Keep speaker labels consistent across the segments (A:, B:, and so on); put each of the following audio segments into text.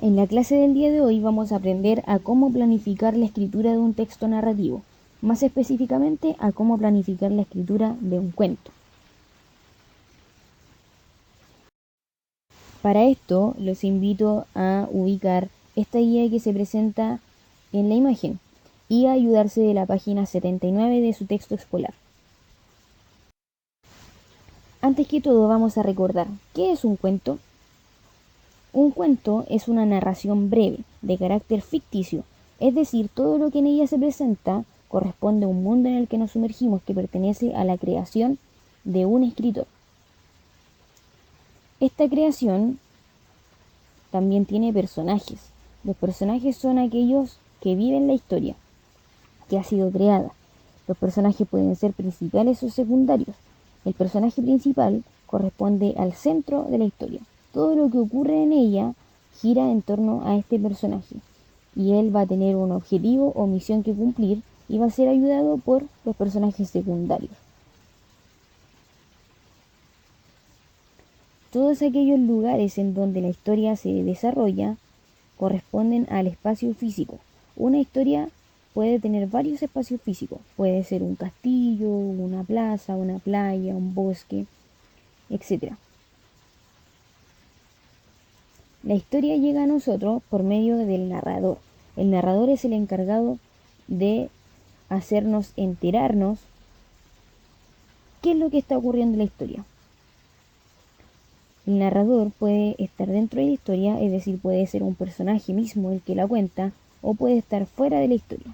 A: En la clase del día de hoy vamos a aprender a cómo planificar la escritura de un texto narrativo, más específicamente a cómo planificar la escritura de un cuento. Para esto los invito a ubicar esta guía que se presenta en la imagen y a ayudarse de la página 79 de su texto escolar. Antes que todo vamos a recordar, ¿qué es un cuento? Un cuento es una narración breve, de carácter ficticio, es decir, todo lo que en ella se presenta corresponde a un mundo en el que nos sumergimos que pertenece a la creación de un escritor. Esta creación también tiene personajes. Los personajes son aquellos que viven la historia que ha sido creada. Los personajes pueden ser principales o secundarios. El personaje principal corresponde al centro de la historia. Todo lo que ocurre en ella gira en torno a este personaje y él va a tener un objetivo o misión que cumplir y va a ser ayudado por los personajes secundarios. Todos aquellos lugares en donde la historia se desarrolla corresponden al espacio físico. Una historia puede tener varios espacios físicos. Puede ser un castillo, una plaza, una playa, un bosque, etc. La historia llega a nosotros por medio del narrador. El narrador es el encargado de hacernos enterarnos qué es lo que está ocurriendo en la historia. El narrador puede estar dentro de la historia, es decir, puede ser un personaje mismo el que la cuenta, o puede estar fuera de la historia.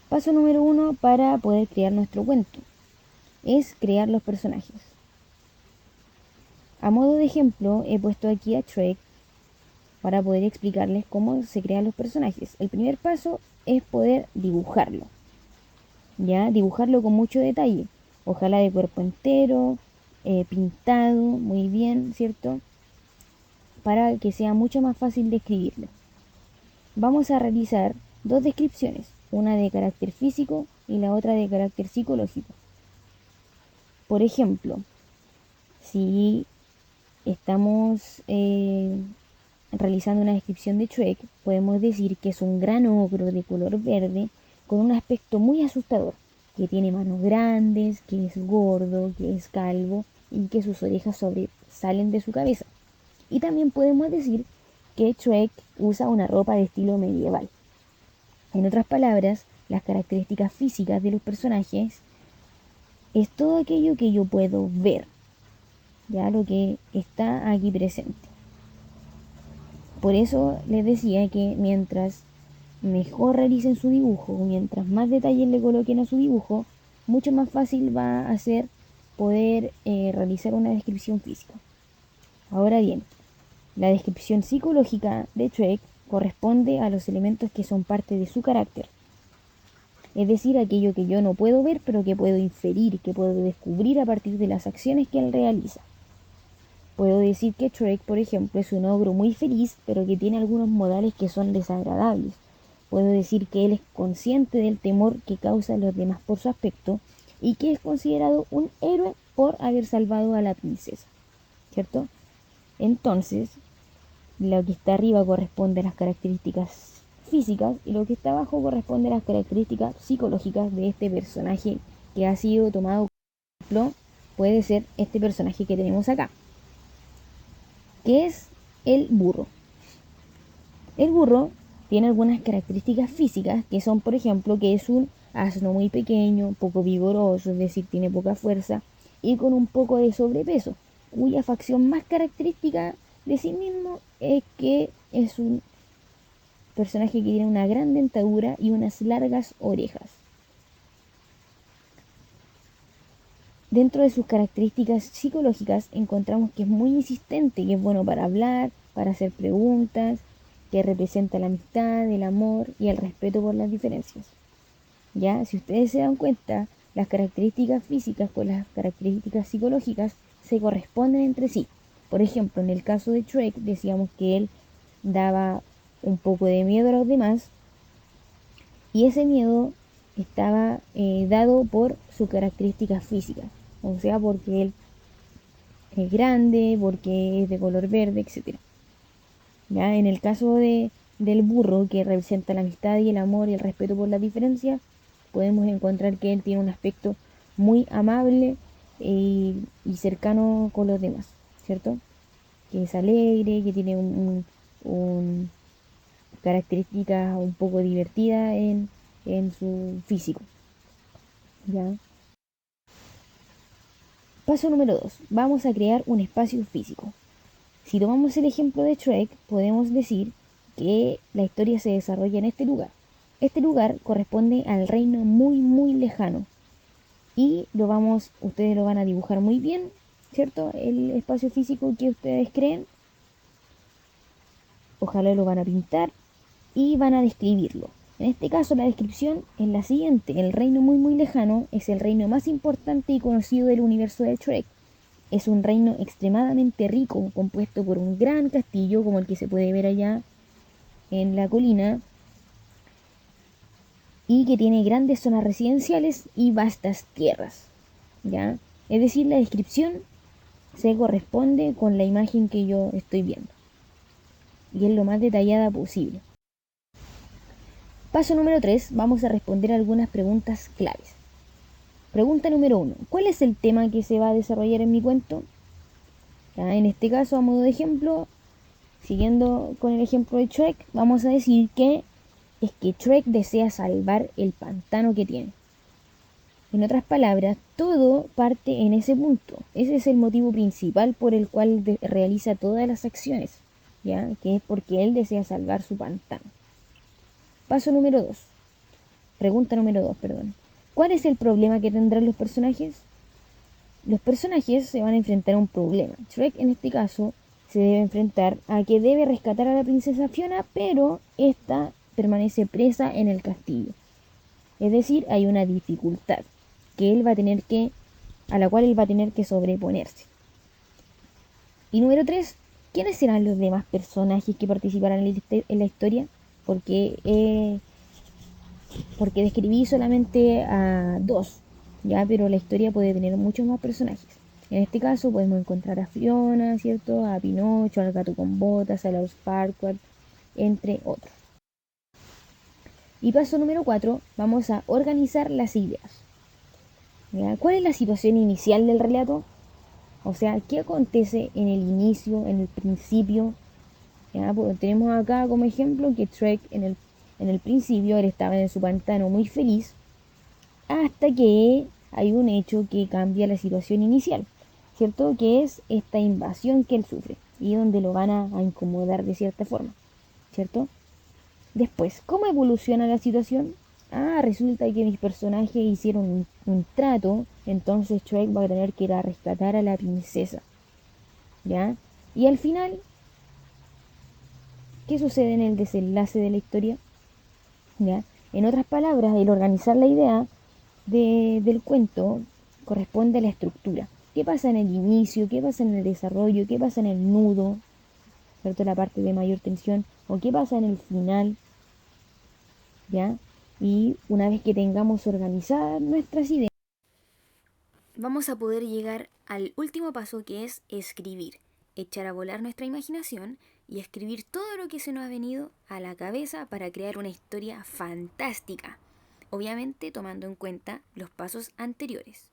A: Paso número 1 para poder crear nuestro cuento es crear los personajes. A modo de ejemplo, he puesto aquí a Shrek para poder explicarles cómo se crean los personajes. El primer paso es poder dibujarlo, ¿ya? Dibujarlo con mucho detalle, ojalá de cuerpo entero, pintado, muy bien, ¿cierto? Para que sea mucho más fácil de escribirlo. Vamos a realizar dos descripciones, una de carácter físico y la otra de carácter psicológico. Por ejemplo, si estamos realizando una descripción de Shrek, podemos decir que es un gran ogro de color verde con un aspecto muy asustador, que tiene manos grandes, que es gordo, que es calvo y que sus orejas sobresalen de su cabeza. Y también podemos decir que Shrek usa una ropa de estilo medieval. En otras palabras, las características físicas de los personajes es todo aquello que yo puedo ver, ya lo que está aquí presente. Por eso les decía que mientras mejor realicen su dibujo, mientras más detalles le coloquen a su dibujo, mucho más fácil va a ser poder realizar una descripción física. Ahora bien, la descripción psicológica de Shrek corresponde a los elementos que son parte de su carácter. Es decir, aquello que yo no puedo ver, pero que puedo inferir, que puedo descubrir a partir de las acciones que él realiza. Puedo decir que Shrek, por ejemplo, es un ogro muy feliz, pero que tiene algunos modales que son desagradables. Puedo decir que él es consciente del temor que causan los demás por su aspecto y que es considerado un héroe por haber salvado a la princesa, ¿cierto? Entonces, lo que está arriba corresponde a las características físicas y lo que está abajo corresponde a las características psicológicas de este personaje que ha sido tomado como ejemplo. Puede ser este personaje que tenemos acá, que es el burro. El burro tiene algunas características físicas que son, por ejemplo, que es un asno muy pequeño, poco vigoroso, es decir, tiene poca fuerza y con un poco de sobrepeso, cuya facción más característica de sí mismo es que es un personaje que tiene una gran dentadura y unas largas orejas. Dentro de sus características psicológicas encontramos que es muy insistente, que es bueno para hablar, para hacer preguntas, que representa la amistad, el amor y el respeto por las diferencias. Ya, si ustedes se dan cuenta, las características físicas con las características psicológicas se corresponden entre sí. Por ejemplo, en el caso de Shrek decíamos que él daba un poco de miedo a los demás y ese miedo estaba dado por su característica física, o sea, porque él es grande, porque es de color verde, etcétera. ¿Ya? En el caso del burro, que representa la amistad y el amor y el respeto por la diferencia, podemos encontrar que él tiene un aspecto muy amable y cercano con los demás, ¿cierto? Que es alegre, que tiene un características un poco divertidas en su físico, ¿ya? Paso número 2. Vamos a crear un espacio físico. Si tomamos el ejemplo de Shrek, podemos decir que la historia se desarrolla en este lugar. Este lugar corresponde al reino muy muy lejano y ustedes lo van a dibujar muy bien, ¿cierto? El espacio físico que ustedes creen, ojalá lo van a pintar y van a describirlo. En este caso la descripción es la siguiente: el reino muy muy lejano es el reino más importante y conocido del universo de Shrek. Es un reino extremadamente rico, compuesto por un gran castillo como el que se puede ver allá en la colina, y que tiene grandes zonas residenciales y vastas tierras, ¿ya? Es decir, la descripción se corresponde con la imagen que yo estoy viendo y es lo más detallada posible. Paso número 3, vamos a responder algunas preguntas claves. Pregunta número 1. ¿Cuál es el tema que se va a desarrollar en mi cuento? ¿Ya? En este caso, a modo de ejemplo, siguiendo con el ejemplo de Shrek, vamos a decir que es que Shrek desea salvar el pantano que tiene. En otras palabras, todo parte en ese punto. Ese es el motivo principal por el cual realiza todas las acciones, ¿ya? Que es porque él desea salvar su pantano. Paso número 2. Pregunta número 2, perdón. ¿Cuál es el problema que tendrán los personajes? Los personajes se van a enfrentar a un problema. Shrek, en este caso, se debe enfrentar a que debe rescatar a la princesa Fiona, pero esta permanece presa en el castillo. Es decir, hay una dificultad que él va a tener que, a la cual él va a tener que sobreponerse. Y número 3, ¿quiénes serán los demás personajes que participarán en la historia? Porque, porque describí solamente a dos, ¿ya? Pero la historia puede tener muchos más personajes. En este caso podemos encontrar a Fiona, ¿cierto? A Pinocho, al gato con botas, a Lars Farquaad, entre otros. Y paso número 4, vamos a organizar las ideas. ¿Ya? ¿Cuál es la situación inicial del relato? O sea, ¿qué acontece en el inicio, en el principio? ¿Ya? Pues tenemos acá como ejemplo que Shrek en el principio él estaba en su pantano muy feliz hasta que hay un hecho que cambia la situación inicial, ¿cierto? Que es esta invasión que él sufre y donde lo van a incomodar de cierta forma, ¿cierto? Después, ¿cómo evoluciona la situación? Ah, resulta que mis personajes hicieron un trato, entonces Shrek va a tener que ir a rescatar a la princesa, ¿ya? Y al final, ¿qué sucede en el desenlace de la historia? ¿Ya? En otras palabras, el organizar la idea del cuento corresponde a la estructura. ¿Qué pasa en el inicio? ¿Qué pasa en el desarrollo? ¿Qué pasa en el nudo? ¿Cierto? La parte de mayor tensión. ¿O qué pasa en el final? ¿Ya? Y una vez que tengamos organizadas nuestras ideas, vamos a poder llegar al último paso, que es escribir. Echar a volar nuestra imaginación y escribir todo lo que se nos ha venido a la cabeza para crear una historia fantástica, obviamente tomando en cuenta los pasos anteriores.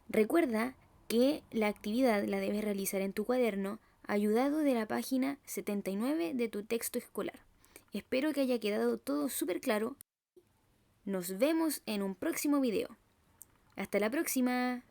A: Recuerda que la actividad la debes realizar en tu cuaderno, ayudado de la página 79 de tu texto escolar. Espero que haya quedado todo súper claro. Nos vemos en un próximo video. Hasta la próxima.